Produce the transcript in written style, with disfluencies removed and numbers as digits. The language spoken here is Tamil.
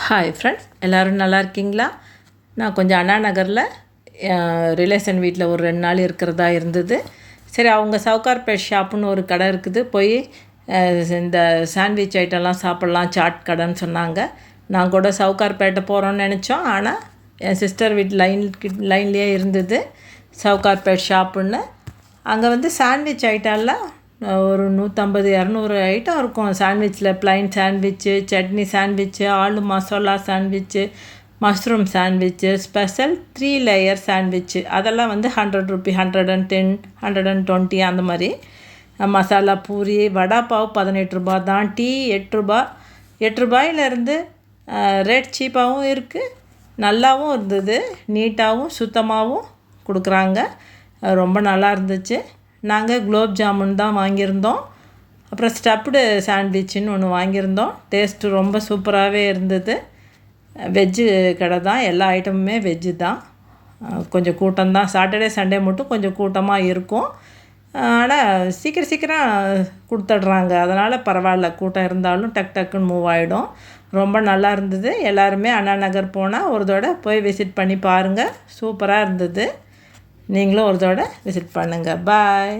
ஹாய் ஃப்ரெண்ட்ஸ், எல்லோரும் நல்லா இருக்கீங்களா? நான் கொஞ்சம் அண்ணா நகரில் ரிலேஷன் வீட்டில் ஒரு 2 நாள் இருக்கிறதா இருந்தது. சரி, அவங்க சவுகார்பேட் ஷாப்புன்னு ஒரு கடை இருக்குது, போய் இந்த சாண்ட்விச் ஐட்டம்லாம் சாப்பிட்லாம், சாட் கடைன்னு சொன்னாங்க. நான் கூட சவுகார்பேட்டை போகிறோன்னு நினச்சோம். ஆனால் என் சிஸ்டர் வீட்டு லைன்லேயே இருந்தது சவுகார்பேட் ஷாப்புன்னு. அங்கே சாண்ட்விச் ஐட்டம்லாம் ஒரு 150-200 ஐட்டம் இருக்கும். சாண்ட்விச்சில் plain sandwich, chutney sandwich, aloo masala sandwich, mushroom sandwich, special 3 layer sandwich. அதெல்லாம் 100 ரூபி, 110, 120 அந்த மாதிரி. மசாலா பூரி, வடா பாவ் 18 ரூபா தான். டீ 8 ரூபா. 8 ரூபாயிலேருந்து ரேட் சீப்பாகவும் இருக்குது, நல்லாவும் இருந்தது, நீட்டாகவும் சுத்தமாகவும் கொடுக்குறாங்க. ரொம்ப நல்லா இருந்துச்சு. நாங்கள் குலோப் ஜாமுன் தான் வாங்கியிருந்தோம். அப்புறம் ஸ்டப்டு சாண்ட்விச்சுன்னு ஒன்று வாங்கியிருந்தோம். டேஸ்ட்டு ரொம்ப சூப்பராகவே இருந்தது. வெஜ்ஜு கடை தான், எல்லா ஐட்டமுமே வெஜ்ஜு தான். கொஞ்சம் கூட்டம்தான், சாட்டர்டே சண்டே மட்டும் கொஞ்சம் கூட்டமாக இருக்கும். ஆனால் சீக்கிரம் கொடுத்துட்றாங்க, அதனால் பரவாயில்ல. கூட்டம் இருந்தாலும் டக்குன்னு மூவ் ஆகிடும். ரொம்ப நல்லா இருந்தது. எல்லாருமே அண்ணா நகர் போனால் ஒரு தடவை போய் விசிட் பண்ணி பாருங்கள், சூப்பராக இருந்தது. நீங்களும் ஒரு தடவை விசிட் பண்ணுங்கள். பாய்.